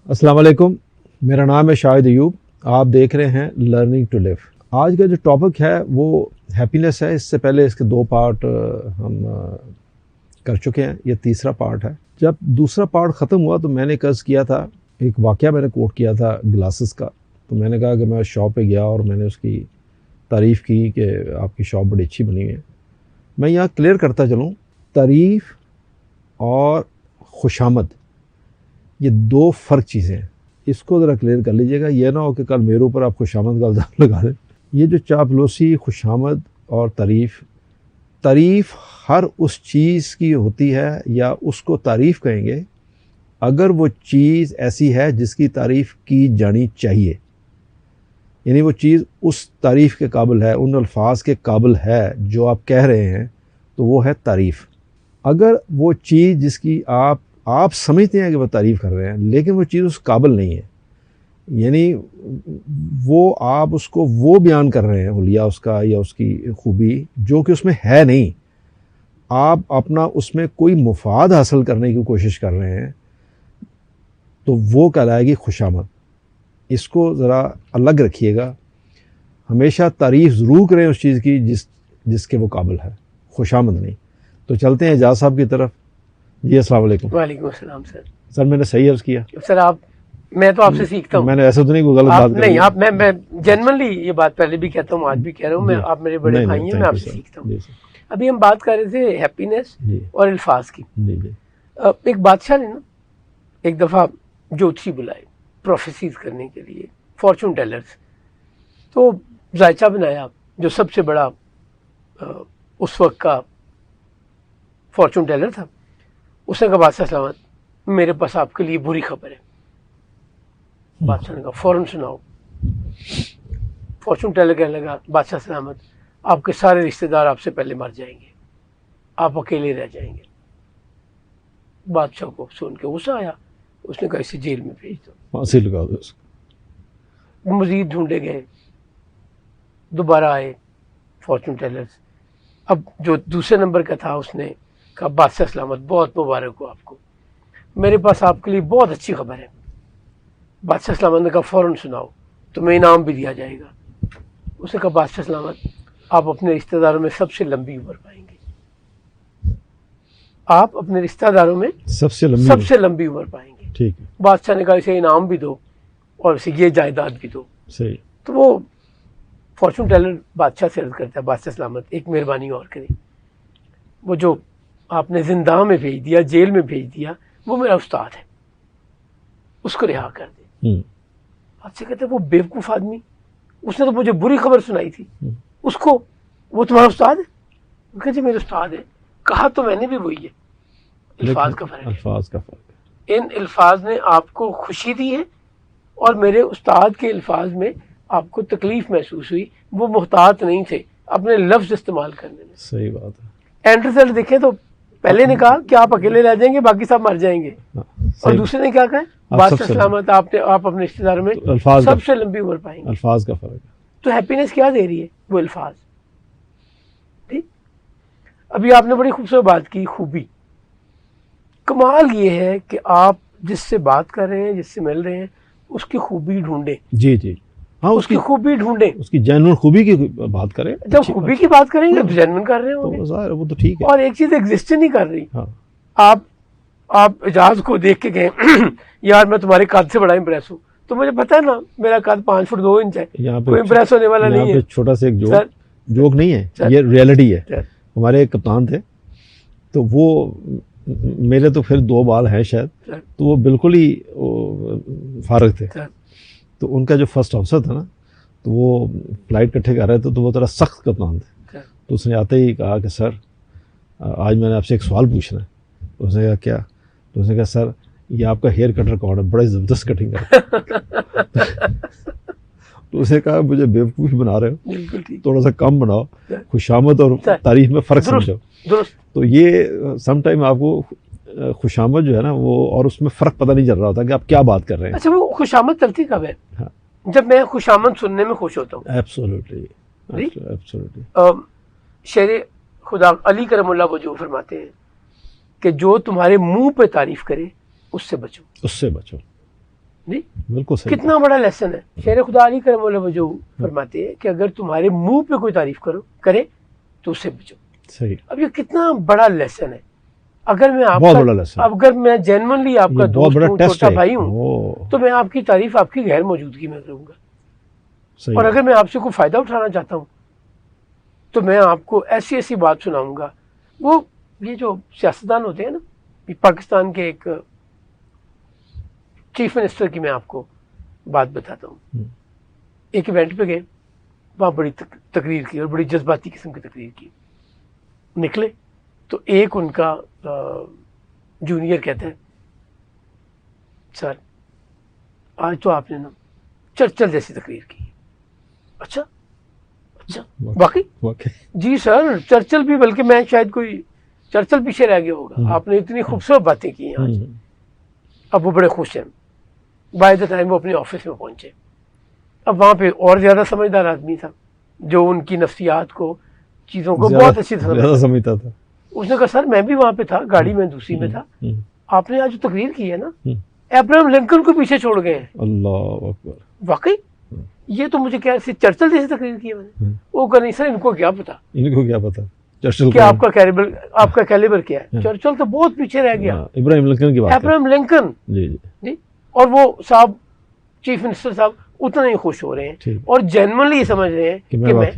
السلام علیکم، میرا نام ہے شاہد ایوب، آپ دیکھ رہے ہیں لرننگ ٹو لیو۔ آج کا جو ٹاپک ہے وہ ہیپینس ہے۔ اس سے پہلے اس کے 2 پارٹ ہم کر چکے ہیں، یہ تیسرا پارٹ ہے۔ جب دوسرا پارٹ ختم ہوا تو میں نے عرض کیا تھا، ایک واقعہ میں نے کوٹ کیا تھا گلاسز کا، تو میں نے کہا کہ میں شاپ پہ گیا اور میں نے اس کی تعریف کی کہ آپ کی شاپ بڑی اچھی بنی ہوئی ہے۔ میں یہاں کلیئر کرتا چلوں، تعریف اور خوشامد یہ 2 فرق چیزیں ہیں، اس کو ذرا کلیئر کر لیجئے گا، یہ نہ ہو کہ کل میرے اوپر آپ خوشامد کا الزام لگا دیں۔ یہ جو چاپلوسی، خوشامد اور تعریف ہر اس چیز کی ہوتی ہے یا اس کو تعریف کہیں گے اگر وہ چیز ایسی ہے جس کی تعریف کی جانی چاہیے، یعنی وہ چیز اس تعریف کے قابل ہے، ان الفاظ کے قابل ہے جو آپ کہہ رہے ہیں، تو وہ ہے تعریف۔ اگر وہ چیز جس کی آپ سمجھتے ہیں کہ وہ تعریف کر رہے ہیں لیکن وہ چیز اس قابل نہیں ہے، یعنی وہ آپ اس کو وہ بیان کر رہے ہیں حلیہ اس کا یا اس کی خوبی جو کہ اس میں ہے نہیں، آپ اپنا اس میں کوئی مفاد حاصل کرنے کی کوشش کر رہے ہیں، تو وہ کہلائے گی خوشامد۔ اس کو ذرا الگ رکھیے گا، ہمیشہ تعریف ضرور کریں اس چیز کی جس کے وہ قابل ہے، خوشامد نہیں۔ تو چلتے ہیں اعجاز صاحب کی طرف۔ جی السلام علیکم۔ وعلیکم السلام سر۔ سر میں نے صحیح عرض کیا؟ سر میں تو آپ سے سیکھتا ہوں، میں نے ایسا تو نہیں کوئی غلط بات نہیں، آپ میں جنرلی یہ بات پہلے بھی کہتا ہوں، آج بھی کہہ رہا ہوں، آپ میرے بڑے بھائی ہیں، میں آپ سے سیکھتا ہوں۔ ابھی ہم بات کر رہے تھے ہیپینس اور الفاظ کی۔ ایک بادشاہ نے نا ایک دفعہ جوتشی بلائے پروفیسیز کرنے کے لیے، فارچون ٹیلرز، تو ذائچہ بنایا جو سب سے بڑا اس وقت کا فارچون ٹیلر تھا۔ اس نے کہا بادشاہ سلامت، میرے پاس آپ کے لیے بری خبر ہے۔ بادشاہ نے کہا فوراً سناؤ۔ فارچون ٹیلر کہنے لگا بادشاہ سلامت، آپ کے سارے رشتہ دار آپ سے پہلے مر جائیں گے، آپ اکیلے رہ جائیں گے۔ بادشاہ کو سن کے غصہ آیا، اس نے کہا اسے جیل میں بھیج دو، پھانسی لگا دو اس کو۔ مزید ڈھونڈے گئے، دوبارہ آئے فارچون ٹیلرز۔ اب جو دوسرے نمبر کا تھا اس نے کہا بادشاہ سلامت، بہت مبارک ہو آپ کو، میرے پاس آپ کے لیے بہت اچھی خبر ہے۔ بادشاہ سلامت نے کہا فوراً سناؤ، تمہیں انعام بھی دیا جائے گا۔ اس نے کہا بادشاہ سلامت، آپ اپنے رشتہ داروں میں سب سے لمبی عمر پائیں گے، آپ اپنے رشتہ داروں میں سب سے لمبی عمر پائیں گے۔ ٹھیک ہے۔ بادشاہ نے کہا اسے انعام بھی دو اور اسے یہ جائیداد بھی دو۔ صحیح۔ تو وہ فارچون ٹیلر بادشاہ سے عرض کرتا ہے بادشاہ سلامت ایک مہربانی اور کریں، وہ جو آپ نے زندان میں بھیج دیا، جیل میں بھیج دیا، وہ میرا استاد ہے، اس کو رہا کر دیں۔ بادشاہ کہتے ہیں وہ بیوقوف آدمی، اس نے تو مجھے بری خبر سنائی تھی، اس کو وہ تمہارا استاد ہے؟ وہ کہتے میرے استاد ہے، کہا تو میں نے بھی وہی ہے، الفاظ کا فرق ہے۔ الفاظ کا فرق ہے۔ ان الفاظ نے آپ کو خوشی دی ہے اور میرے استاد کے الفاظ میں آپ کو تکلیف محسوس ہوئی، وہ محتاط نہیں تھے اپنے لفظ استعمال کرنے میں۔ صحیح بات ہے۔ اینڈ رزلٹ دیکھیں تو پہلے نے کہا کہ آپ اکیلے رہ جائیں گے، باقی سب مر جائیں گے، اور دوسرے نے کیا کہا بادشاہ سلامت، آپ اپنے رشتے داروں میں سب سے لمبی عمر پائیں گے۔ الفاظ کا فرق ہے۔ تو ہیپینس کیا دے رہی ہے؟ وہ الفاظ۔ ٹھیک، ابھی آپ نے بڑی خوبصورت بات کی، خوبی۔ کمال یہ ہے کہ آپ جس سے بات کر رہے ہیں، جس سے مل رہے ہیں، اس کی خوبی ڈھونڈیں۔ جی جی ہاں، اس کی خوبی ڈھونڈیں، اس کی جینوئن خوبی کی بات کریں۔ جب خوبی کی بات کریں گے تو جینوئن کر رہے ہوں گے، وہ تو ٹھیک ہے۔ اور ایک چیز ایگزسٹ نہیں کر رہی۔ ہاں، آپ اعجاز کو دیکھ کے کہیں یار میں تمہارے قد سے بڑا امپریس ہوں، تو مجھے پتا ہے نا میرا قد 5 فٹ 2 انچ ہے، کوئی امپریس ہونے والا نہیں ہے۔ چھوٹا سا ایک جوک نہیں ہے، یہ ریئلٹی ہے۔ ہمارے ایک کپتان تھے، تو وہ میرے تو پھر 2 بال ہیں شاید، تو وہ بالکل ہی فارغ تھے، تو ان کا جو فرسٹ آفیسر تھا نا، تو وہ فلائٹ کٹھے کر رہے تھے، تو وہ ذرا سخت کپتان تھے، تو اس نے آتے ہی کہا کہ سر آج میں نے آپ سے ایک سوال پوچھنا ہے۔ تو اس نے کہا کیا؟ تو اس نے کہا سر یہ آپ کا ہیئر کٹر کون ہے، بڑا زبردست کٹنگ ہے۔ تو اس نے کہا مجھے بیوقوف بنا رہے ہو، تھوڑا سا کم بناؤ، خوشامد اور تعریف میں فرق سمجھو۔ تو یہ سم ٹائم آپ کو خوشامد جو ہے نا وہ، اور اس میں فرق پتہ نہیں چل رہا ہوتا کہ آپ کیا بات کر رہے ہیں۔ اچھا، وہ خوشامد چلتی کب ہے؟ جب میں خوشامد سننے میں خوش ہوتا ہوں۔ Absolutely, absolutely. شیر خدا علی کرم اللہ وجہ فرماتے ہیں کہ جو تمہارے منہ پہ تعریف کرے اس سے بچو، اس سے بچو. جی بالکل صحیح. کتنا بڑا لیسن ہے. شیر خدا علی کرم اللہ وجہ فرماتے ہیں کہ اگر تمہارے منہ پہ کوئی تعریف کرے تو اس سے بچو. صحیح. اب یہ کتنا بڑا لیسن ہے. اگر میں آپ بہت بڑا لیسن. اگر میں جینوئنلی آپ کا دوست ہوں، چھوٹا بھائی ہوں، تو میں آپ کی تعریف آپ کی غیر موجودگی میں کروں گا. اور اگر میں آپ سے کوئی فائدہ اٹھانا چاہتا ہوں تو میں آپ کو ایسی ایسی بات سناؤں گا. وہ یہ جو سیاستدان ہوتے ہیں نا، پاکستان کے ایک چیف منسٹر کی میں آپ کو بات بتاتا ہوں. ایک ایونٹ پہ گئے، وہاں بڑی تقریر کی اور بڑی جذباتی قسم کی تقریر کی. نکلے تو ایک ان کا جونیئر کہتا ہے سر آج تو آپ نے نا چرچل جیسی تقریر کی. اچھا باقی جی سر چرچل بھی، بلکہ میں شاید کوئی چرچل پیچھے رہ گیا ہوگا، آپ نے اتنی خوبصورت باتیں کی ہیں آج. اب وہ بڑے خوش ہیں. بائی دا ٹائم وہ اپنے آفس میں پہنچے، اب وہاں پہ اور زیادہ سمجھدار آدمی تھا جو ان کی نفسیات کو، چیزوں کو بہت اچھی طرح سمجھتا تھا. اس نے کہا سر میں بھی وہاں پہ تھا، گاڑی میں دوسری میں تھا، آپ نے آج جو تقریر کی ہے نا ابراہم لنکن کو پیچھے چھوڑ گئے ہیں. اللہ اکبر. واقعی یہ تو مجھے کیا چرچل جیسی تقریر کی ہے میں نے. وہ کہا نہیں سر ان کو کیا پتا، ان کو کیا پتا چرچل کہ آپ کا کیلیبر کیا ہے. چرچل تو بہت پیچھے رہ گیا. ابراہیم لنکن کی بات، ابراہم لنکن. جی جی. اور وہ صاحب چیف منسٹر صاحب اتنا ہی خوش ہو رہے ہیں اور جینوئنلی یہ سمجھ رہے ہیں کہ میں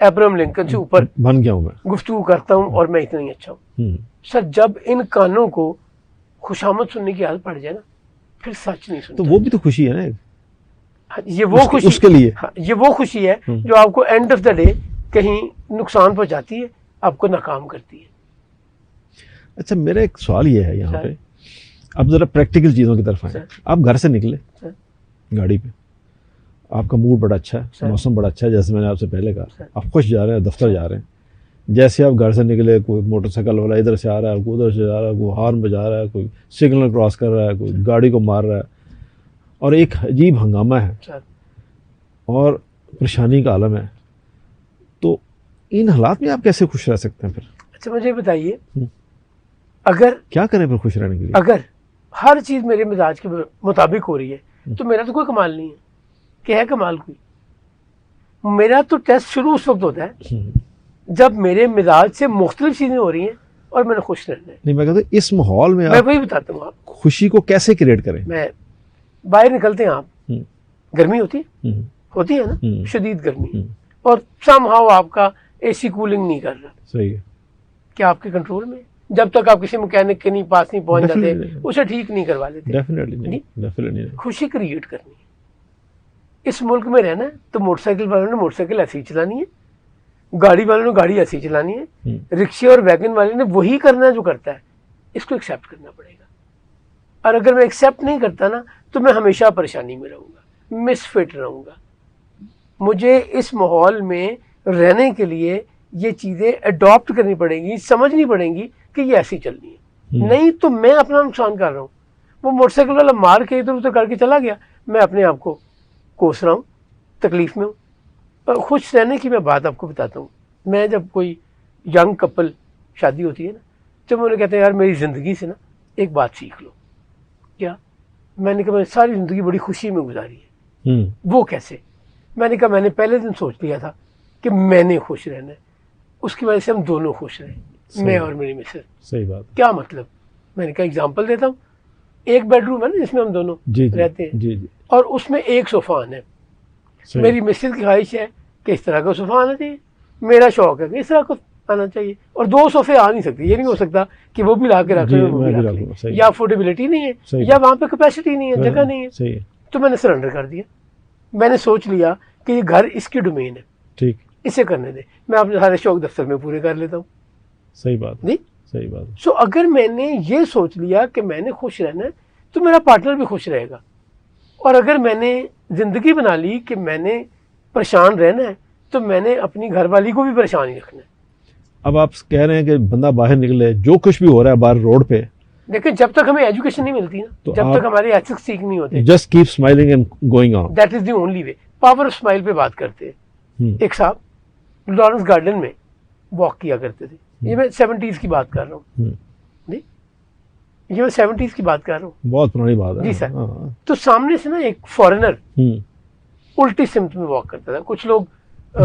ابراہم لنکن سے اوپر بن گیا ہوں، میں گفتگو کرتا ہوں اور میں اتنا ہی اچھا ہوں. سر جب ان کانوں کو خوشامد سننے کی عادت پڑ جائے نا پھر سچ نہیں سنتا. تو وہ بھی تو خوشی ہے نا، یہ وہ خوشی اس کے لیے، یہ وہ خوشی ہے جو آپ کو اینڈ آف دا ڈے کہیں نقصان پہنچاتی ہے، آپ کو ناکام کرتی ہے. اچھا میرا ایک سوال یہ ہے یہاں پہ، اب ذرا پریکٹیکل چیزوں کی طرف آئیں. آپ گھر سے نکلے گاڑی پہ، آپ کا موڈ بڑا اچھا ہے، موسم بڑا اچھا ہے، جیسے میں نے آپ سے پہلے کہا آپ خوش جا رہے ہیں، دفتر جا رہے ہیں. جیسے آپ گھر سے نکلے کوئی موٹر سائیکل والا ادھر سے آ رہا ہے، کوئی ادھر سے جا رہا ہے، کوئی ہارن بجا رہا ہے، کوئی سگنل کراس کر رہا ہے، کوئی گاڑی کو مار رہا ہے، اور ایک عجیب ہنگامہ ہے اور پریشانی کا عالم ہے. تو ان حالات میں آپ کیسے خوش رہ سکتے ہیں پھر؟ اچھا مجھے بتائیے، اگر کیا کریں پھر خوش رہنے کے لیے؟ اگر ہر چیز میرے مزاج کے مطابق ہو رہی ہے تو میرا تو کوئی کمال نہیں ہے. کہ ہے کمال کوئی؟ میرا تو ٹیسٹ شروع اس وقت ہوتا ہے جب میرے مزاج سے مختلف چیزیں ہو رہی ہیں اور میں نے خوش رہنا ہے. نہیں میں کہتا ہوں اس ماحول میں میں وہی بتاتا ہوں آپ خوشی کو کیسے کریٹ کریں. میں باہر نکلتے ہیں، آپ گرمی ہوتی ہے نا، شدید گرمی، اور سم ہاؤ آپ کا اے سی کولنگ نہیں کر رہا. صحیح ہے. کیا آپ کے کنٹرول میں؟ جب تک آپ کسی میکینک کے پاس نہیں پہنچ جاتے اسے ٹھیک نہیں کروا لیتے. ڈیفینیٹلی خوشی کریٹ کرنی ہے. اس ملک میں رہنا ہے تو موٹر سائیکل والوں نے موٹر سائیکل ایسی ہی چلانی ہے، گاڑی والوں نے گاڑی ایسی ہی چلانی ہے، رکشے اور ویگن والے نے وہی کرنا ہے جو کرتا ہے. اس کو ایکسیپٹ کرنا پڑے گا. اور اگر میں ایکسیپٹ نہیں کرتا نا تو میں ہمیشہ پریشانی میں رہوں گا، مس فٹ رہوں گا. مجھے اس ماحول میں رہنے کے لیے یہ چیزیں اڈاپٹ کرنی پڑیں گی، سمجھنی پڑیں گی کہ یہ ایسی چلنی ہے. نہیں تو میں اپنا نقصان کر رہا ہوں. وہ موٹر سائیکل والا مار کے ادھر ادھر کر کے چلا گیا، میں اپنے آپ کو کوس رہا ہوں، تکلیف میں ہوں. اور خوش رہنے کی میں بات آپ کو بتاتا ہوں. میں جب کوئی ینگ کپل شادی ہوتی ہے نا تو میں انہیں کہتے ہیں یار میری زندگی سے نا ایک بات سیکھ لو. کیا؟ میں نے کہا میں ساری زندگی بڑی خوشی میں گزاری ہے. وہ کیسے؟ میں نے کہا میں نے پہلے دن سوچ لیا تھا کہ میں نے خوش رہنا ہے، اس کی وجہ سے ہم دونوں خوش رہیں، میں اور میری مسز. صحیح بات. کیا مطلب؟ میں نے کہا اگزامپل دیتا ہوں. ایک بیڈ روم ہے نا جس میں ہم دونوں رہتے ہیں، اور اس میں ایک صوفہ آنا ہے. میری مسز کی خواہش ہے کہ اس طرح کا صوفہ آنا چاہیے، میرا شوق ہے کہ اس طرح کا آنا چاہیے. اور دو صوفے آ نہیں سکتے، یہ نہیں ہو سکتا کہ وہ بھی لا کے رکھ لیں، یا افورڈیبلٹی نہیں ہے یا وہاں پہ کیپیسٹی نہیں ہے، جگہ نہیں ہے. تو میں نے سرنڈر کر دیا. میں نے سوچ لیا کہ یہ گھر اس کی ڈومین ہے، ٹھیک اسے کرنے دے، میں اپنے سارے شوق دفتر میں پورے کر لیتا ہوں. صحیح بات جی، صحیح بات. سو اگر میں نے یہ سوچ لیا کہ میں نے خوش رہنا ہے تو میرا پارٹنر بھی خوش رہے گا. اور اگر میں نے زندگی بنا لی کہ میں نے پریشان رہنا ہے تو میں نے اپنی گھر والی کو بھی پریشان ہی رکھنا ہے. اب آپ کہہ رہے ہیں کہ بندہ باہر نکلے، جو کچھ بھی ہو رہا ہے باہر روڈ پہ، لیکن جب تک ہمیں ایجوکیشن نہیں ملتی نا، جب تک ہمارے ایتھکس سیکھ نہیں ہوتے، just keep smiling and going on, that is the only way. Power of smile پہ بات کرتے ہیں. ایک صاحب لارنس گارڈن میں واک کیا کرتے تھے. یہ میں 70s کی بات کر رہا ہوں جی, یہ میں 70s کی بات کر رہا ہوں, بہت پرانی بات ہے جی سر. تو سامنے سے نا ایک فارنر الٹی سمت میں واک کرتا تھا. کچھ لوگ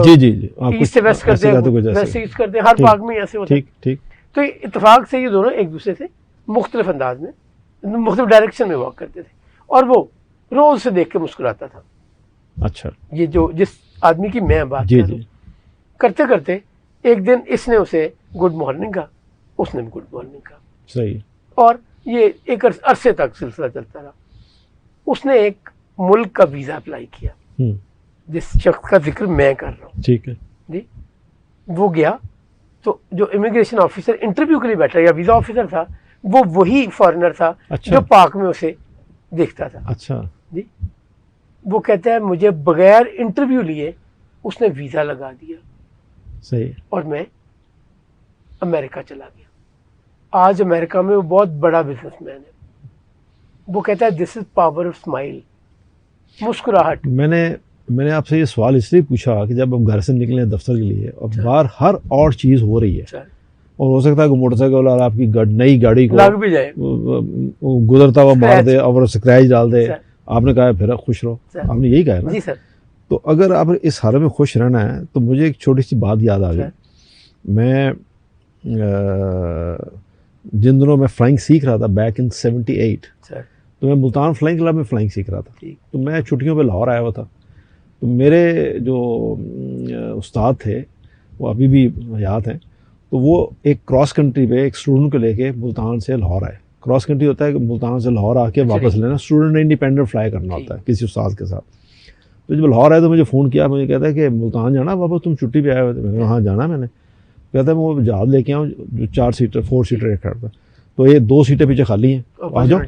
جی ایسٹ سے ویسٹ کرتے ہیں, ویسٹ سے ایسٹ کرتے ہیں, ہر پاک میں ایسے ہوتا ہے. تو اتفاق سے یہ دونوں ایک دوسرے سے مختلف انداز میں مختلف ڈائریکشن میں واک کرتے تھے, اور وہ روز سے دیکھ کے مسکراتا تھا. اچھا, یہ جو جس آدمی کی میں بات کر رہا ہوں, کرتے کرتے ایک دن اس نے اسے گڈ مارننگ کہا, اس نے بھی گڈ مارننگ کہا. صحیح. اور یہ ایک عرصے تک سلسلہ چلتا رہا. اس نے ایک ملک کا ویزا اپلائی کیا, جس شخص کا ذکر میں کر رہا ہوں. ٹھیک ہے جی. وہ گیا تو جو امیگریشن آفیسر انٹرویو کے لیے بیٹھا یا ویزا آفیسر تھا, وہ وہی فارنر تھا جو پاک میں اسے دیکھتا تھا. اچھا جی. وہ کہتا ہے مجھے بغیر انٹرویو لیے اس نے ویزا لگا دیا. صحیح. اور میں امریکہ چلا گیا. آج امریکہ میں وہ بہت بڑا بزنس مین ہے. وہ کہتا ہے دس از پاور آف اسمائل, مسکراہٹ. میں نے آپ سے یہ سوال اس لیے پوچھا کہ جب ہم گھر سے نکلے دفتر کے لیے اور باہر ہر اور چیز ہو رہی ہے, اور ہو سکتا ہے کہ موٹر سائیکل والا آپ کی نئی گاڑی کو لگ بھی جائے, گزرتا ہوا مار دے اور اسکریچ ڈال دے, آپ نے کہا پھر خوش رہو, آپ نے یہی کہا نا. جی سر. تو اگر آپ اس حال میں خوش رہنا ہے تو مجھے ایک چھوٹی سی بات یاد آ گئی. میں جن دنوں میں فلائنگ سیکھ رہا تھا بیک ان 78, تو میں ملتان فلائنگ کلب میں فلائنگ سیکھ رہا تھا. تو میں چھٹیوں پہ لاہور آیا ہوا تھا. تو میرے جو استاد تھے وہ ابھی بھی حیات ہیں, تو وہ ایک کراس کنٹری پہ ایک اسٹوڈنٹ کو لے کے ملتان سے لاہور آئے. کراس کنٹری ہوتا ہے کہ ملتان سے لاہور آ کے واپس لینا, اسٹوڈنٹ نے انڈیپینڈنٹ فلائی کرنا ہوتا ہے کسی استاد کے ساتھ. تو جب لاہور آئے تو مجھے فون کیا, مجھے کہتا ہے کہ ملتان جانا واپس, تم چھٹی پہ آئے ہوئے تھے. میں نے کہا ہاں جانا میں نے. کہتا ہے میں وہ جہاز لے کے آؤں جو 4 سیٹر 4 سیٹر ایک کرتا, تو یہ 2 سیٹیں پیچھے خالی ہیں, آ جاؤ.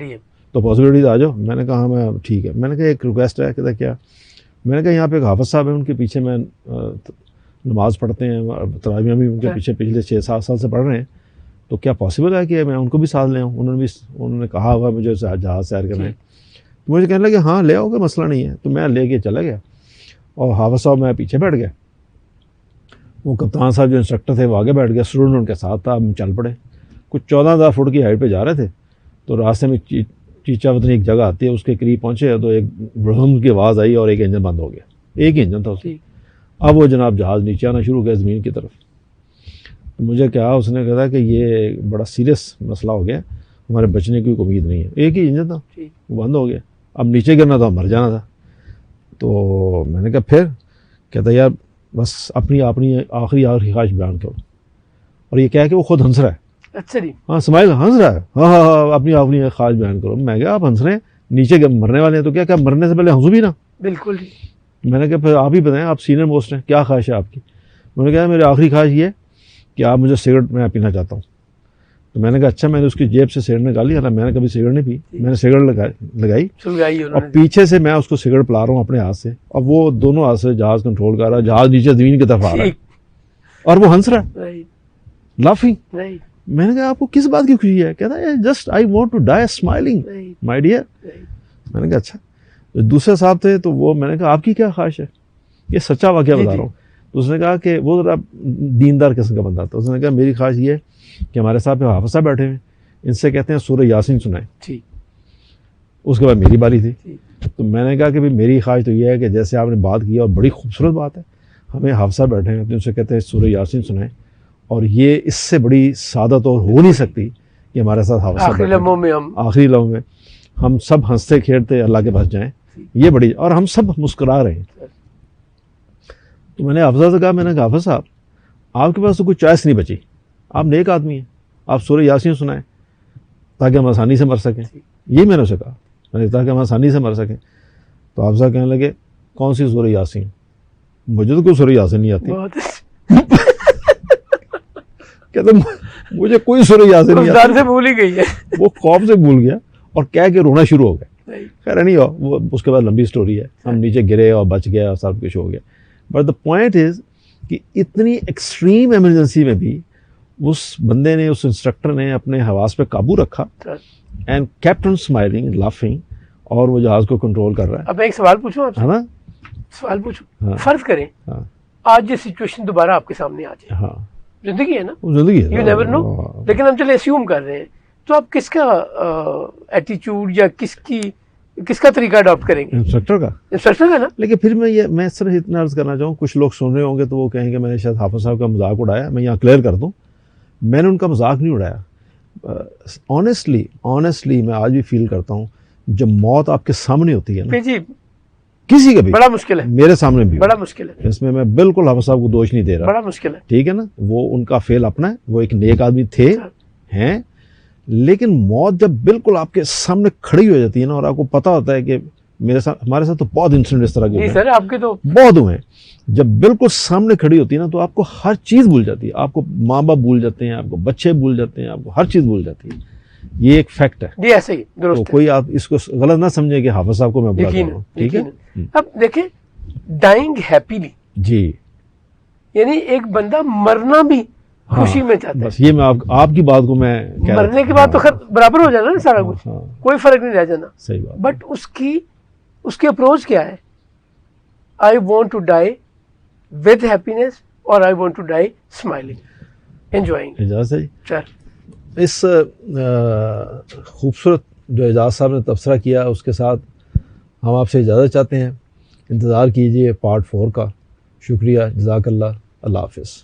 تو پاسبلٹی آ جاؤ. میں نے کہا ہاں میں ٹھیک ہے. میں نے کہا ایک ریکویسٹ ہے. کہتا کیا؟ میں نے کہا یہاں پہ ایک حافظ صاحب ہیں, ان کے پیچھے میں نماز پڑھتے ہیں, تراویح بھی ان کے پیچھے پچھلے 6-7 سال سے پڑھ رہے ہیں, تو کیا پاسبل ہے کہ میں ان کو بھی ساتھ لے آؤں؟ انہوں نے کہا ہوا مجھے جہاز سیر کرنا ہے. تو مجھے کہنے لگے ہاں لے آؤ گے, مسئلہ نہیں ہے. تو میں لے کے چلا گیا, اور حافظ صاحب میں پیچھے بیٹھ گیا. وہ کپتان صاحب جو انسٹرکٹر تھے وہ آگے بیٹھ گیا, اسٹوڈنٹ ان کے ساتھ تھا. ہم چل پڑے, کچھ 14,000 فٹ کی ہائٹ پہ جا رہے تھے. تو راستے میں چیچا وطنی ایک جگہ آتی ہے, اس کے قریب پہنچے تو ایک برہم کی آواز آئی اور ایک انجن بند ہو گیا. ایک ہی انجن تھا اس میں. اب وہ جناب جہاز نیچے آنا شروع ہو گیا زمین کی طرف. تو مجھے کہا, اس نے کہا کہ یہ بڑا سیریس مسئلہ ہو گیا, ہمارے بچنے کی کوئی امید نہیں ہے. ایک ہی انجن تھا, وہ بند ہو گیا, اب نیچے گرنا تھا, مر جانا تھا. تو میں نے کہا پھر؟ کہتا یار بس اپنی آخری خواہش بیان کرو. اور یہ کہا کہ وہ خود ہنس رہا ہے. اچھا جی. ہاں سمائل ہنس رہا ہے, ہاں اپنی خواہش بیان کرو. میں کہا آپ ہنس رہے ہیں, نیچے مرنے والے ہیں, تو کیا مرنے سے پہلے ہنسو بھی نا. بالکل جی. میں نے کہا پھر آپ ہی بتائیں, آپ سینئر موسٹ ہیں, کیا خواہش ہے آپ کی؟ میں نے کہا میری آخری خواہش یہ ہے کہ آپ مجھے سگریٹ میں پینا چاہتا ہوں. تو میں نے کہا اچھا. میں نے اس کی جیب سے سگریٹ نکالی, میں نے کبھی سگریٹ نہیں پی. میں نے سگریٹ لگائی اور پیچھے سے میں اس کو سگریٹ پلا رہا ہوں اپنے ہاتھ سے, اور وہ دونوں ہاتھ سے جہاز کنٹرول کر رہا ہے. جہاز نیچے زمین کی طرف آ رہا ہے اور وہ ہنس رہا ہے, لافنگ. میں نے کہا آپ کو کس بات کی خوشی ہے؟ کہتا ہے just I want to die smiling my dear. میں نے کہا اچھا. دوسرے صاحب تھے تو وہ, میں نے کہا آپ کی کیا خواہش ہے؟ یہ سچا واقعہ بتا رہا ہوں. تو اس نے کہا کہ وہ ذرا دیندار قسم کا بندہ تھا. اس نے کہا میری خواہش یہ ہے کہ ہمارے ساتھ حافظ صاحب بیٹھے ہوئے, ان سے کہتے ہیں سورہ یاسین سنائیں. اس کے بعد میری باری تھی. تو میں نے کہا کہ میری خواہش تو یہ ہے کہ جیسے آپ نے بات کی اور بڑی خوبصورت بات ہے, ہمیں حافظ صاحب بیٹھے ہیں تو ان سے کہتے ہیں سورہ یاسین سنائیں, اور یہ اس سے بڑی سعادت اور ہو نہیں سکتی کہ ہمارے ساتھ حافظ صاحب آخری لمحوں میں ہم سب ہنستے کھیلتے اللہ کے پاس جائیں. یہ بڑی, اور ہم سب مسکرا رہے ہیں. تو میں نے حافظ سے کہا, میں نے کہا حافظ صاحب آپ کے پاس تو کوئی چوائس نہیں بچی, آپ نیک آدمی ہیں, آپ سورہ یاسین سنائیں تاکہ ہم آسانی سے مر سکیں. یہ میں نے اسے کہا, میں نے تاکہ ہم آسانی سے مر سکیں. تو حافظ صاحب کہنے لگے کون سی سورہ یاسین؟ مجھے تو کوئی سورہ یاسین نہیں آتی. کہتے مجھے کوئی سورہ یاسین نہیں آتی. بھول ہی گئی ہے. وہ خوف سے بھول گیا اور کہہ کے رونا شروع ہو گیا. خیر نہیں ہو, وہ اس کے بعد لمبی سٹوری ہے. ہم نیچے گرے اور بچ گئے اور سب کچھ ہو گیا. بٹ دا پوائنٹ از کہ اتنی ایکسٹریم ایمرجنسی میں بھی اس بندے نے, اس انسٹرکٹر نے اپنے حواس پہ قابو رکھا and kept on smiling laughing, اور وہ جہاز کو کنٹرول کر رہا ہے. اب ایک سوال پوچھوں آپ سے, ہے نا, سوال پوچھوں. فرض کریں آج یہ سچویشن دوبارہ آپ کے سامنے آ جائے, زندگی ہے نا, زندگی ہے, یو نیور نو. لیکن ہم چلے اسیوم کر رہے ہیں, تو آپ کس کا ایٹیچیوڈ یا کس کا طریقہ اڈاپٹ کریں گے؟ انسٹرکٹر کا نا. لیکن پھر میں صرف اتنا عرض کرنا چاہوں, کچھ لوگ سن رہے ہوں گے تو وہ کہیں گے میں نے شاید حافظ صاحب کا مذاق اڑایا. میں یہاں کلیئر کر دوں, میں نے ان کا مذاق نہیں اڑایا. آنیسٹلی میں آج بھی فیل کرتا ہوں, جب موت آپ کے سامنے ہوتی ہے نا جی, کسی کا بھی, بڑا مشکل ہے, میرے سامنے بھی بڑا مشکل ہے, اس میں بالکل حافظ صاحب کو دوش نہیں دے رہا, بڑا مشکل ہے, ٹھیک ہے نا, وہ ان کا فیل اپنا ہے, وہ ایک نیک آدمی تھے ہیں. لیکن موت جب بالکل آپ کے سامنے کھڑی ہو جاتی ہے نا, اور آپ کو پتا ہوتا ہے کہ ہمارے ساتھ تو بہت انسیڈنٹ اس طرح کے جی سر, آپ کے تو بہت ہوئے ہیں, جب بالکل سامنے کھڑی ہوتی ہے نا تو آپ کو ہر چیز بھول جاتی ہے, آپ کو ماں باپ بھول جاتے ہیں, آپ کو بچے بھول جاتے ہیں, آپ کو ہر چیز بھول جاتی ہے. یہ ایک فیکٹ ہے جی, ایسے ہی درست. تو کوئی آپ اس کو غلط نہ سمجھیں کہ حافظ صاحب کو میں برا کر رہا ہوں, ٹھیک ہے. اب دیکھیں, ڈائنگ ہیپیلی, جی, یعنی ایک بندہ مرنا بھی خوشی میں چاہتا ہے. بس یہ میں آپ کی بات کو میں مرنے کے بعد تو خیر برابر ہو جانا نا سارا کچھ, کوئی فرق نہیں رہ جانا. صحیح بات. بٹ اس کی اپروچ کیا ہے؟ I want to die with happiness, اور I want to die smiling, enjoying. اجازت ہے جی. چل, اس خوبصورت جو اعجاز صاحب نے تبصرہ کیا, اس کے ساتھ ہم آپ سے اجازت چاہتے ہیں. انتظار کیجئے پارٹ 4 کا. شکریہ, جزاک اللہ, اللہ حافظ.